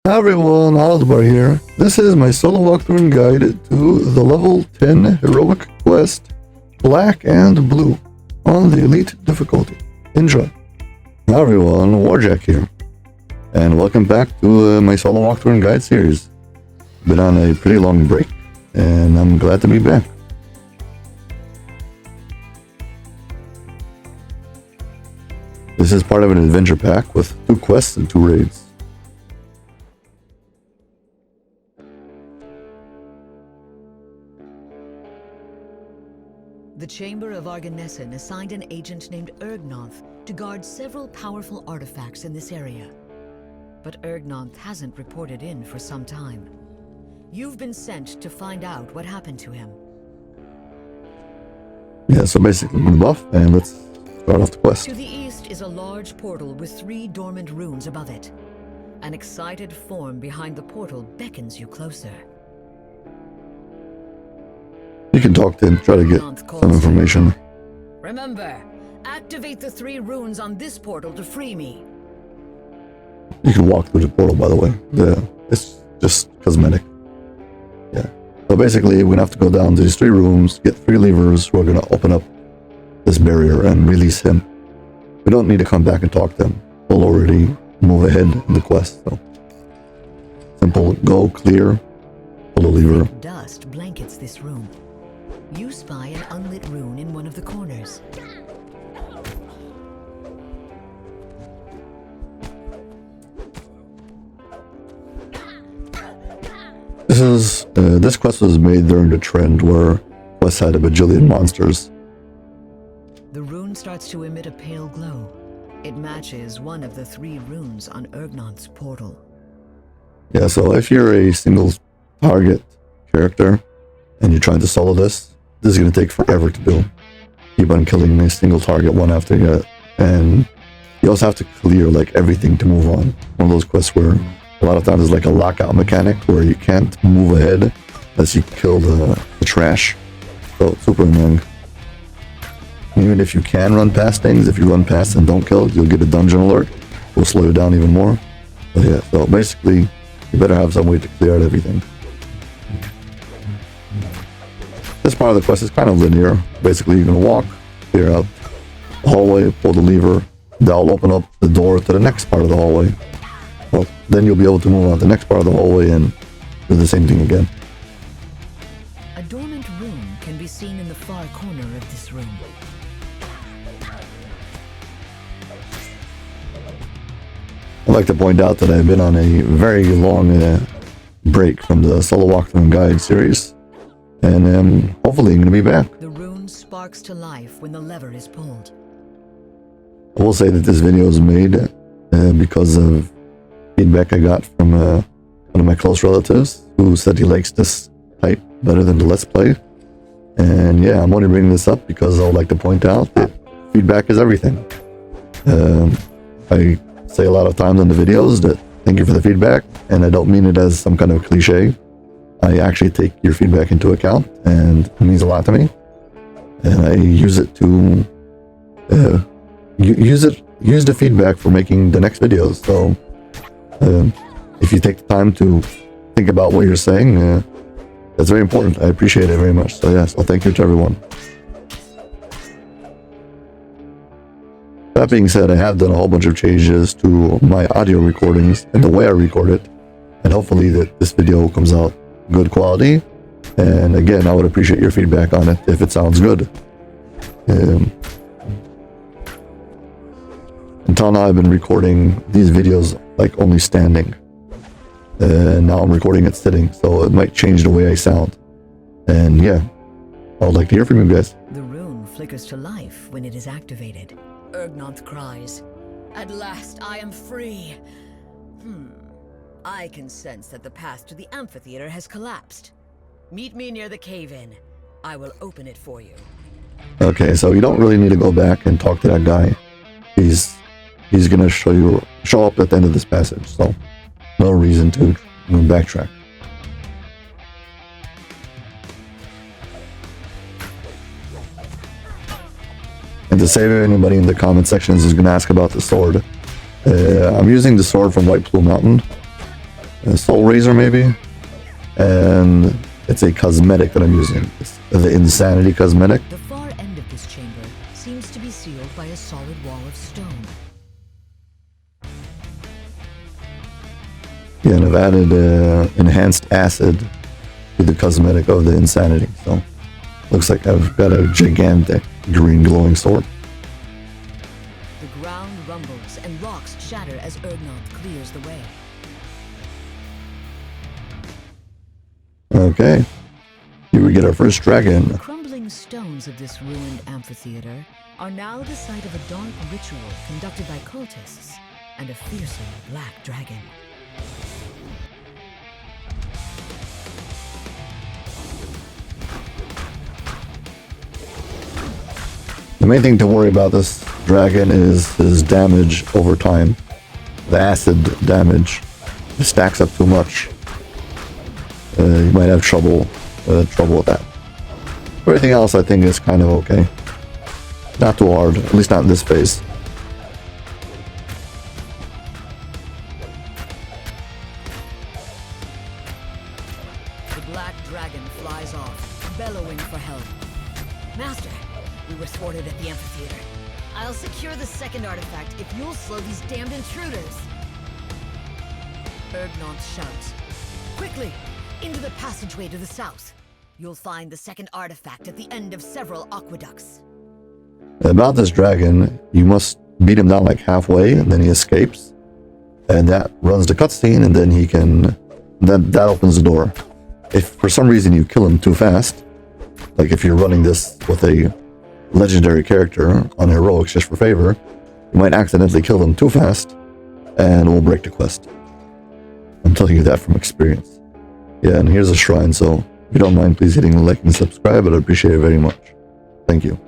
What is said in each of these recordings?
Hi everyone, Aldbar here. This is my solo walkthrough and guide to the level 10 heroic quest, Black and Blue, on the elite difficulty. Enjoy. Hi everyone, Warjack here, and welcome back to my solo walkthrough and guide series. Been on a pretty long break, and I'm glad to be back. This is part of an adventure pack with 2 quests and 2 raids. The Chamber of Arganessen assigned an agent named Ergnonth to guard several powerful artifacts in this area. But Ergnonth hasn't reported in for some time. You've been sent to find out what happened to him. Yeah, so basically we buff, and let's start off the quest. To the east is a large portal with 3 dormant runes above it. An excited form behind the portal beckons you closer. You can talk to him, try to get some information. Remember, activate the 3 runes on this portal to free me. You can walk through the portal, by the way. It's just cosmetic. Yeah. So basically, we're gonna have to go down to these 3 rooms, get 3 levers. We're gonna open up this barrier and release him. We don't need to come back and talk to him. We'll already move ahead in the quest. So simple, go, clear, pull the lever. Dust blankets this room. You spy an unlit rune in one of the corners. This quest was made during the trend where quests had a bajillion monsters. The rune starts to emit a pale glow. It matches one of the 3 runes on Ergnonth's portal. Yeah, so if you're a single target character and you're trying to solo this is going to take forever to do. Keep on killing a single target one after the other. And you also have to clear like everything to move on. One of those quests where a lot of times there's like a lockout mechanic where you can't move ahead unless you kill the trash. So it's super annoying. Even if you can run past things, if you run past and don't kill, you'll get a dungeon alert. Will slow you down even more. But yeah, so basically you better have some way to clear out everything. This part of the quest is kind of linear. Basically, you're going to walk, clear out the hallway, pull the lever, that'll open up the door to the next part of the hallway. Well, then you'll be able to move on to the next part of the hallway and do the same thing again. A dormant rune can be seen in the far corner of this room. I'd like to point out that I've been on a very long break from the solo walkthrough and guide series. And hopefully I'm going to be back. The rune sparks to life when the lever is pulled. I will say that this video is made because of feedback I got from one of my close relatives who said he likes this type better than the Let's Play. And yeah, I'm only bringing this up because I would like to point out that feedback is everything. I say a lot of times in the videos that thank you for the feedback, and I don't mean it as some kind of cliche. I actually take your feedback into account, and it means a lot to me. And I use it to use the feedback for making the next videos. So if you take the time to think about what you're saying, that's very important. I appreciate it very much. So yeah, so thank you to everyone. That being said, I have done a whole bunch of changes to my audio recordings and the way I record it, and hopefully that this video comes out good quality. And again, I would appreciate your feedback on it if it sounds good. Until now, I've been recording these videos like only standing, and now I'm recording it sitting, so it might change the way I sound. And yeah, I would like to hear from you guys. The rune flickers to life when it is activated. Ergnonth cries, "At last I am free." I can sense that the path to the amphitheater has collapsed. Meet me near the cave-in. I will open it for you. Okay, so you don't really need to go back and talk to that guy. He's gonna show up at the end of this passage, so no reason to backtrack. And to save anybody in the comment sections who's gonna ask about the sword, I'm using the sword from White Plume Mountain. Soul Razor maybe, and it's a cosmetic that I'm using. It's the Insanity cosmetic. The far end of this chamber seems to be sealed by a solid wall of stone. Yeah, and I've added enhanced acid to the cosmetic of the Insanity, so looks like I've got a gigantic green glowing sword. The ground rumbles and rocks shatter as Erdnoth clears the way. Okay, here we get our first dragon. The crumbling stones of this ruined amphitheater are now the site of a dark ritual conducted by cultists and a fearsome black dragon. The main thing to worry about this dragon is his damage over time. The acid damage. If it stacks up too much, you might have trouble with that. Everything else I think is kind of okay. Not too hard, at least not in this phase. The black dragon flies off, bellowing for help. Master, we were thwarted at the amphitheater. I'll secure the second artifact if you'll slow these damned intruders. Erdnoth shouts. Quickly, into the passageway to the south. You'll find the second artifact at the end of several aqueducts. About this dragon, you must beat him down like halfway, and then he escapes. And that runs the cutscene, and then he can... That opens the door. If for some reason you kill him too fast, like if you're running this with a legendary character on heroics just for favor, you might accidentally kill them too fast, and it will break the quest. I'm telling you that from experience. Yeah, and here's a shrine, so if you don't mind, please hitting the like and subscribe, I'd appreciate it very much. Thank you.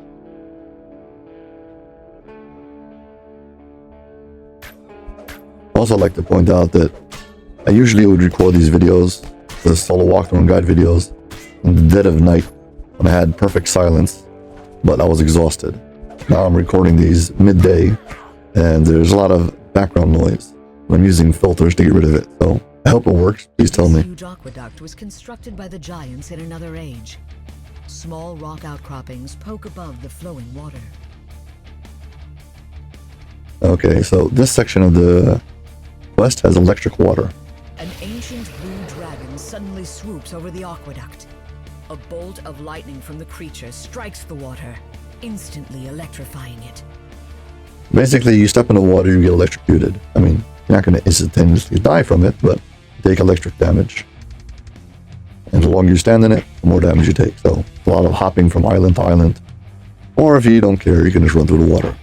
Also, I'd like to point out that I usually would record these videos, the solo walkthrough and guide videos, in the dead of night when I had perfect silence, but I was exhausted. Now I'm recording these midday, and there's a lot of background noise. I'm using filters to get rid of it, so I hope it works. Please tell me. This huge aqueduct was constructed by the giants in another age. Small rock outcroppings poke above the flowing water. Okay, so this section of the quest has electric water. An ancient blue dragon suddenly swoops over the aqueduct. A bolt of lightning from the creature strikes the water, instantly electrifying it. Basically, you step in the water, you get electrocuted. I mean, you're not going to instantaneously die from it, but you take electric damage. And the longer you stand in it, the more damage you take. So, a lot of hopping from island to island. Or if you don't care, you can just run through the water.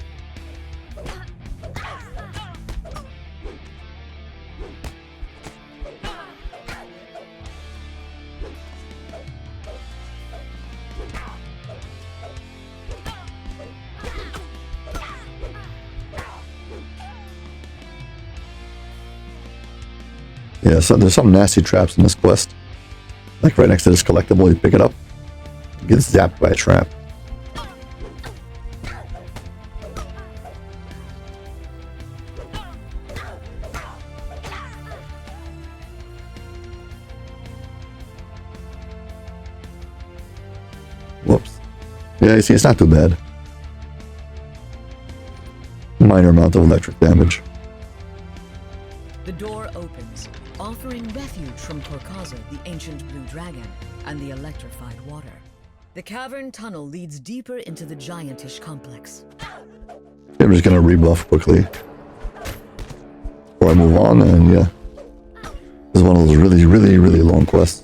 Yeah, so there's some nasty traps in this quest. Like right next to this collectible, you pick it up, you get zapped by a trap. Whoops. Yeah, you see, it's not too bad. Minor amount of electric damage. The door opens, offering refuge from Torkaza, the ancient blue dragon, and the electrified water. The cavern tunnel leads deeper into the giantish complex. I'm just gonna rebuff quickly before I move on, and yeah, this is one of those really long quests.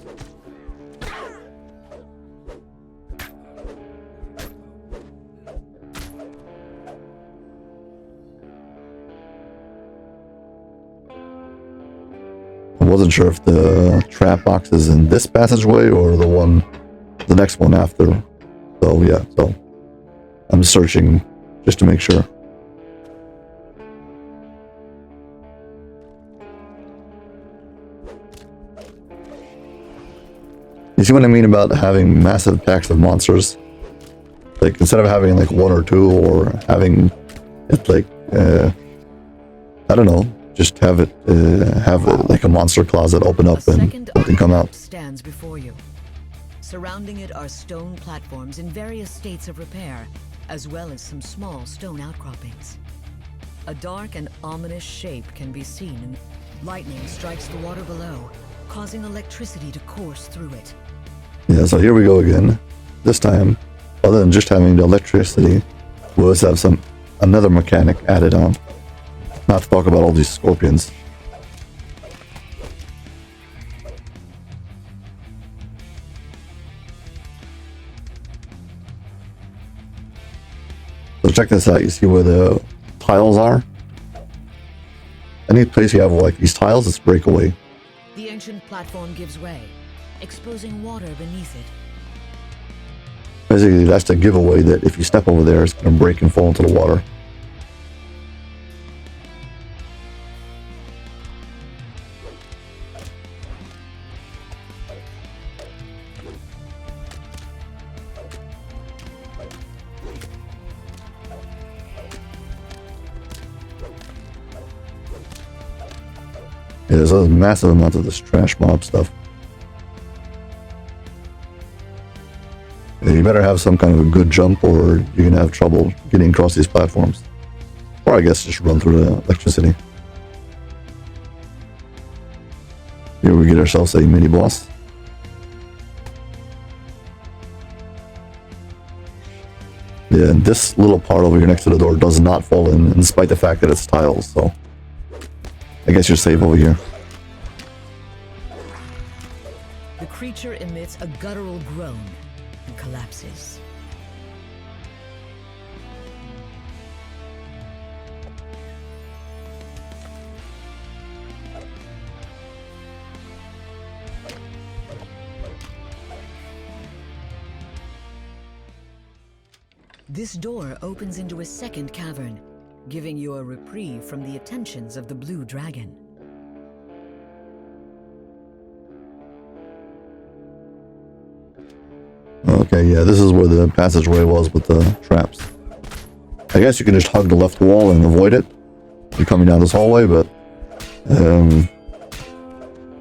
I wasn't sure if the trap box is in this passageway or the next one after. So yeah, so I'm searching just to make sure. You see what I mean about having massive packs of monsters? Like, instead of having like one or two, or having it like, I don't know, just have it like a monster closet open up and something come out. Stands before you. Surrounding it are stone platforms in various states of repair, as well as some small stone outcroppings. A dark and ominous shape can be seen, and lightning strikes the water below, causing electricity to course through it. Yeah, so here we go again. This time, other than just having the electricity, we also have another mechanic added on. Not to talk about all these scorpions. So check this out. You see where the tiles are? Any place you have like these tiles, it's breakaway. The ancient platform gives way, exposing water beneath it. Basically, that's the giveaway that if you step over there, it's going to break and fall into the water. Yeah, there's a massive amount of this trash mob stuff. Yeah, you better have some kind of a good jump or you're going to have trouble getting across these platforms. Or I guess just run through the electricity. Here we get ourselves a mini boss. Yeah, and this little part over here next to the door does not fall in despite the fact that it's tiles, so I guess you're safe over here. The creature emits a guttural groan and collapses. This door opens into a second cavern, giving you a reprieve from the attentions of the blue dragon. Okay, yeah, this is where the passageway was with the traps. I guess you can just hug the left wall and avoid it. You're coming down this hallway, but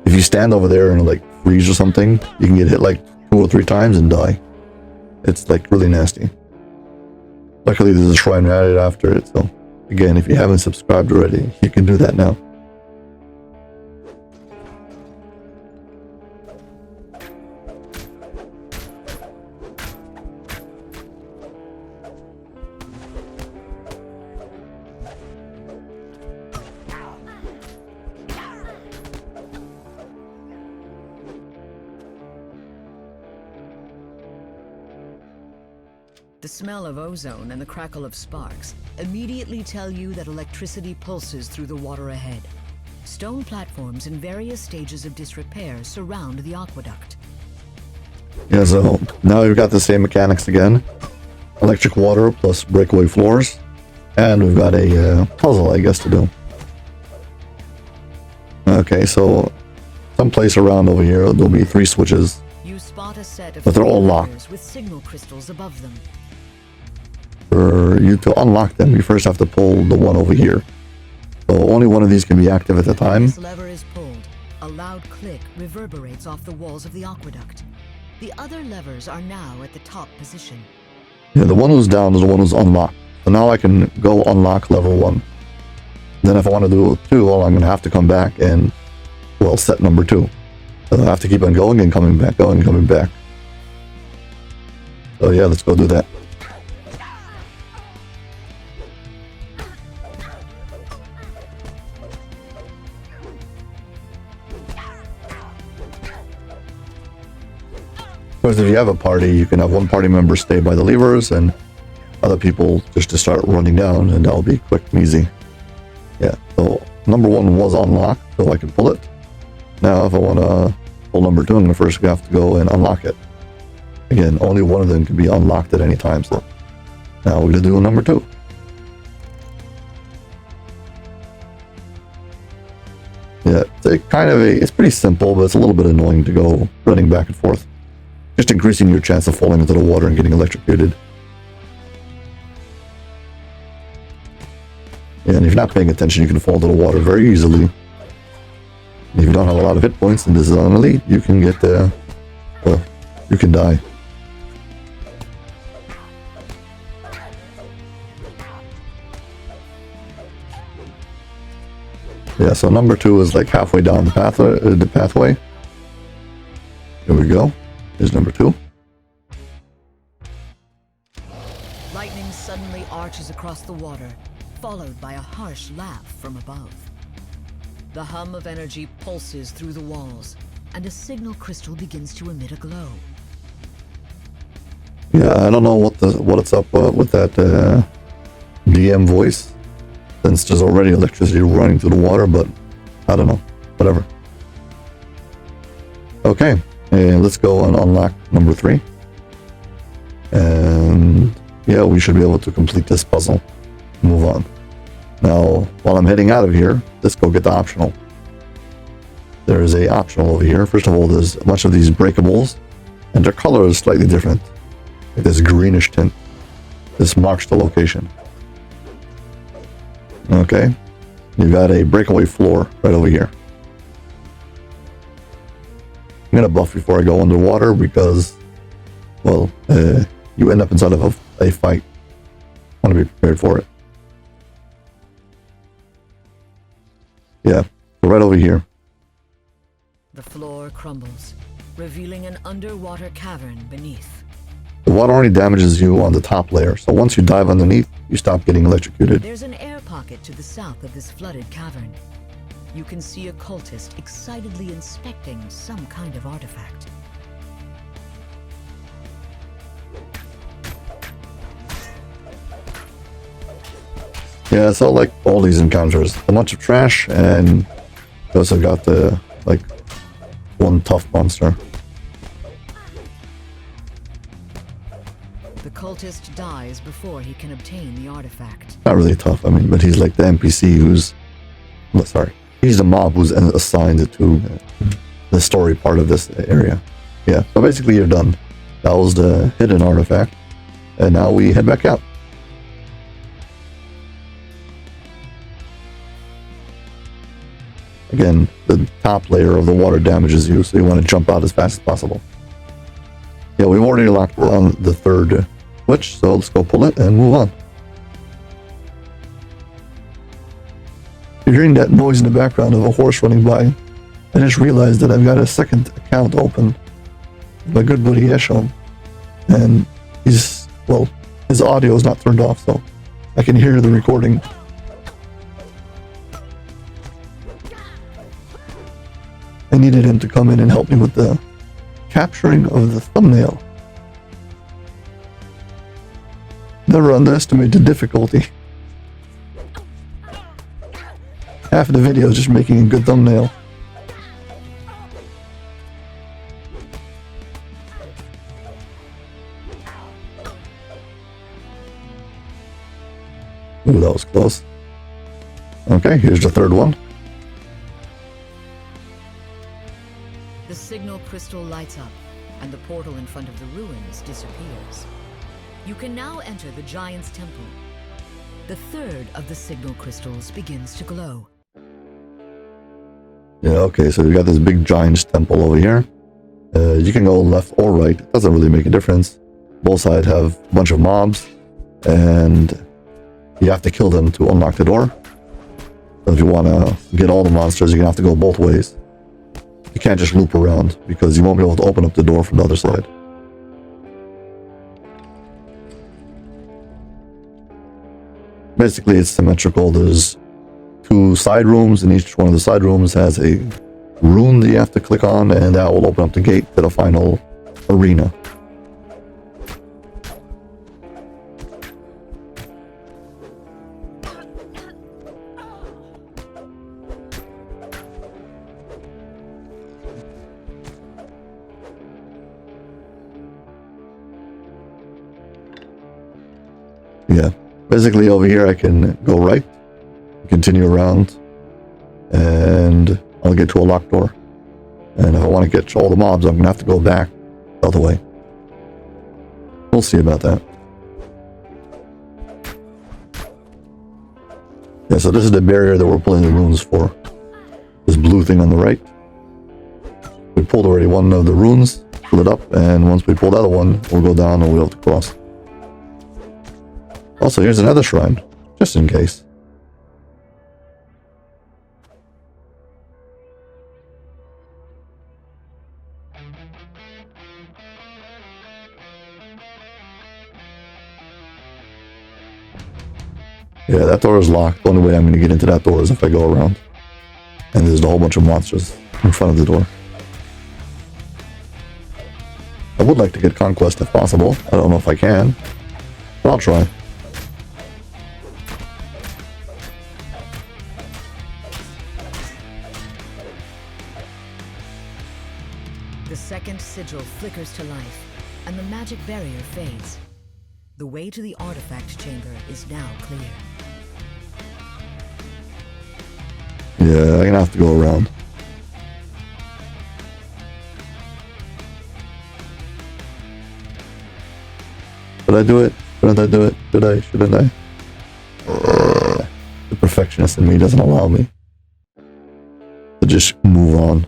if you stand over there and like freeze or something, you can get hit like 2 or 3 times and die. It's like really nasty. Luckily, there's a shrine added after it, so again, if you haven't subscribed already, you can do that now. The smell of ozone and the crackle of sparks immediately tell you that electricity pulses through the water ahead. Stone platforms in various stages of disrepair surround the aqueduct. Yeah, so now we've got the same mechanics again. Electric water plus breakaway floors. And we've got a puzzle, I guess, to do. Okay, so someplace around over here, there'll be 3 switches. You spot a set of But they're all levers locked. with signal crystals above them. For you to unlock them, you first have to pull the one over here. So only one of these can be active at a time. This lever is pulled. A loud click reverberates off the walls of the aqueduct. The other levers are now at the top position. Yeah, the one who's down is the one who's unlocked. So now I can go unlock lever 1. Then if I want to do 2, well, I'm going to have to come back and, well, set number 2. So I have to keep on going and coming back, going and coming back. So yeah, let's go do that. Of course, if you have a party, you can have one party member stay by the levers and other people just to start running down, and that'll be quick and easy. Yeah, so number 1 was unlocked, so I can pull it. Now, if I want to pull number 2, I'm going to first have to go and unlock it. Again, only one of them can be unlocked at any time, so now we're going to do number 2. Yeah, it's pretty simple, but it's a little bit annoying to go running back and forth. Just increasing your chance of falling into the water and getting electrocuted. Yeah, and if you're not paying attention, you can fall to the water very easily. If you don't have a lot of hit points and this is on elite, you can get well, you can die. Yeah, so number 2 is like halfway down the pathway. Here we go. Here's number 2. Lightning suddenly arches across the water, followed by a harsh laugh from above. The hum of energy pulses through the walls, and a signal crystal begins to emit a glow. Yeah, I don't know what it's up with that DM voice, since there's already electricity running through the water, but I don't know. Whatever. Okay, and let's go and unlock number 3. And yeah, we should be able to complete this puzzle. Move on. Now, while I'm heading out of here, let's go get the optional. There is a optional over here. First of all, there's a bunch of these breakables, and their color is slightly different. Like this greenish tint. This marks the location. Okay. You've got a breakaway floor right over here. I'm gonna buff before I go underwater because, well, you end up inside of a fight. I want to be prepared for it. Yeah, right over here. The floor crumbles, revealing an underwater cavern beneath. The water only damages you on the top layer, so once you dive underneath, you stop getting electrocuted. There's an air pocket to the south of this flooded cavern. You can see a cultist excitedly inspecting some kind of artifact. Yeah, so like all these encounters, a bunch of trash, and you also got the, like, one tough monster. The cultist dies before he can obtain the artifact. Not really tough, I mean, but he's like the NPC who's... Well, sorry. He's the mob who's assigned to the story part of this area. Yeah, so basically you're done. That was the hidden artifact. And now we head back out. Again, the top layer of the water damages you, so you want to jump out as fast as possible. Yeah, we've already locked on the third switch, so let's go pull it and move on. You're hearing that noise in the background of a horse running by. I just realized that I've got a second account open. My good buddy Eshon. And he's, well, his audio is not turned off, so I can hear the recording. I needed him to come in and help me with the capturing of the thumbnail. Never underestimate the difficulty. Half of the video is just making a good thumbnail. Ooh, that was close. Okay, here's the third one. The signal crystal lights up, and the portal in front of the ruins disappears. You can now enter the Giant's Temple. The third of the signal crystals begins to glow. Yeah, okay, so we got this big Giant's Temple over here. You can go left or right. It doesn't really make a difference. Both sides have a bunch of mobs, and you have to kill them to unlock the door. So if you want to get all the monsters, you're going to have to go both ways. You can't just loop around, because you won't be able to open up the door from the other side. Basically, it's symmetrical. There's 2 side rooms, and each one of the side rooms has a rune that you have to click on, and that will open up the gate to the final arena. Yeah, basically over here I can go right, continue around, and I'll get to a locked door. And if I want to get to all the mobs, I'm going to have to go back the other way. We'll see about that. Yeah, so this is the barrier that we're pulling the runes for. This blue thing on the right. We pulled already one of the runes, pull it up, and once we pull the other one, we'll go down and we'll be able to cross. Also, here's another shrine, just in case. Yeah, that door is locked. The only way I'm going to get into that door is if I go around. And there's a whole bunch of monsters in front of the door. I would like to get Conquest if possible. I don't know if I can, but I'll try. The second sigil flickers to life, and the magic barrier fades. The way to the artifact chamber is now clear. Yeah, I'm gonna have to go around. Did I do it? Shouldn't I do it? Did I? Shouldn't I? The perfectionist in me doesn't allow me to just move on.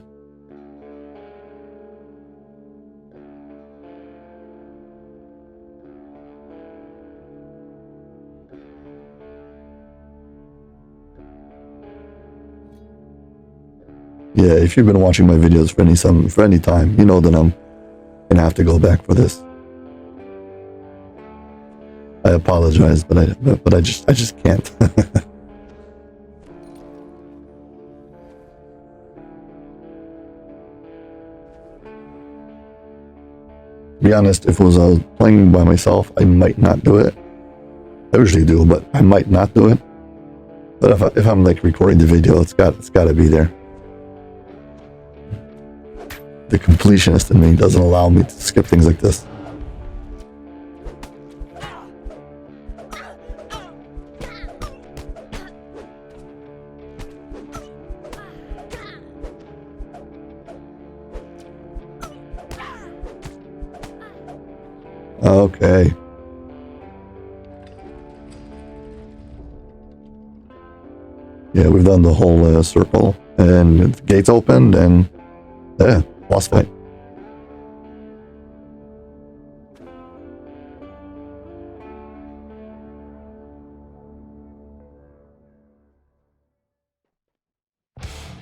Yeah, if you've been watching my videos for any time, you know that I'm gonna have to go back for this. I apologize, but I just can't. To be honest, if it was playing by myself, I might not do it. I usually do, but I might not do it. But if I'm like recording the video, it's got to be there. The completionist in me doesn't allow me to skip things like this. Okay. Yeah, we've done the whole circle, and the gates opened, and yeah, boss fight.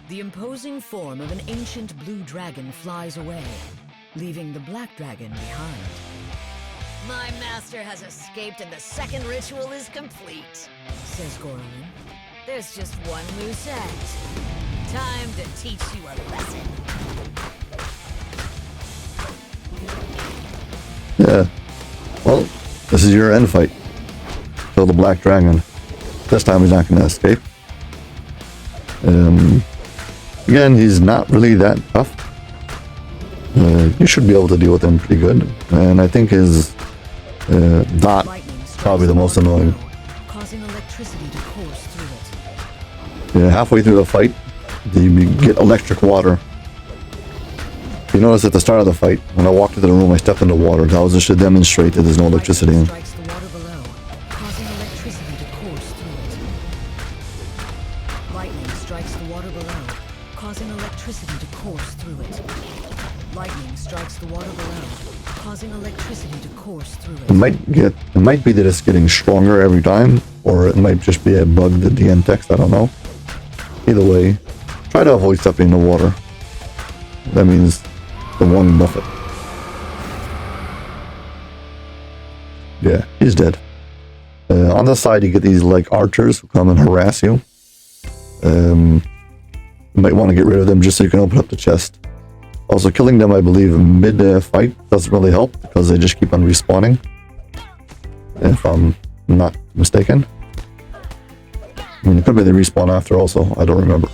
The imposing form of an ancient blue dragon flies away, leaving the black dragon behind. My master has escaped and the second ritual is complete, says Gorlin. There's just one loose end. Time to teach you a lesson. Yeah. Well, this is your end fight. Kill the black dragon. This time he's not going to escape. Again, he's not really that tough. You should be able to deal with him pretty good. And I think his dot is probably the most annoying. Causing electricity to course through it. Yeah, halfway through the fight, you get electric water. You notice at the start of the fight, when I walked into the room, I stepped into water. That was just to demonstrate that there's no electricity in. Strikes the water below, causing electricity to course through it. Lightning strikes the water below, causing electricity to course through it. Lightning strikes the water below, causing electricity to course through it. It might be that it's getting stronger every time, or it might just be a bug that the end text, I don't know. Either way, try to avoid stepping in the water. That means the one buffet. Yeah, he's dead. On the side, you get these like archers who come and harass you. You might want to get rid of them just so you can open up the chest. Also, killing them, I believe, mid-fight doesn't really help because they just keep on respawning. If I'm not mistaken. I mean, it could be they respawn after also, I don't remember.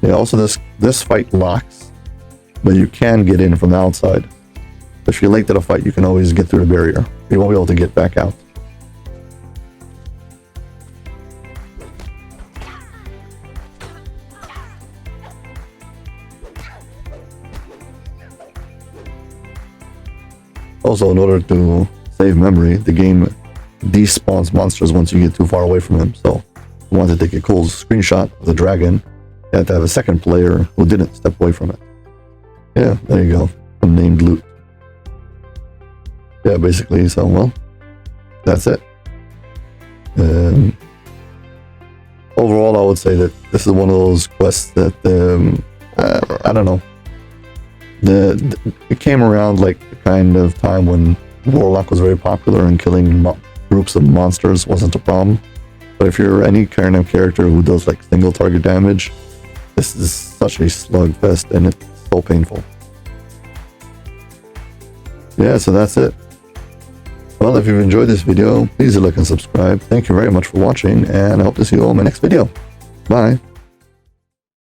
Yeah, also this fight locks, but you can get in from the outside. If you're late to the fight, you can always get through the barrier. You won't be able to get back out. Also, in order to save memory, the game despawns monsters once you get too far away from him. So if you want to take a cool screenshot of the dragon, you have to have a second player who didn't step away from it. Yeah, there you go. Unnamed loot. Yeah, basically, so, well, that's it. Overall, I would say that this is one of those quests that, I don't know. It came around like the kind of time when Warlock was very popular and killing groups of monsters wasn't a problem. But if you're any kind of character who does like single target damage, this is such a slugfest and it's so painful. Yeah, so that's it. Well, if you've enjoyed this video, please like and subscribe. Thank you very much for watching, and I hope to see you all in my next video. Bye.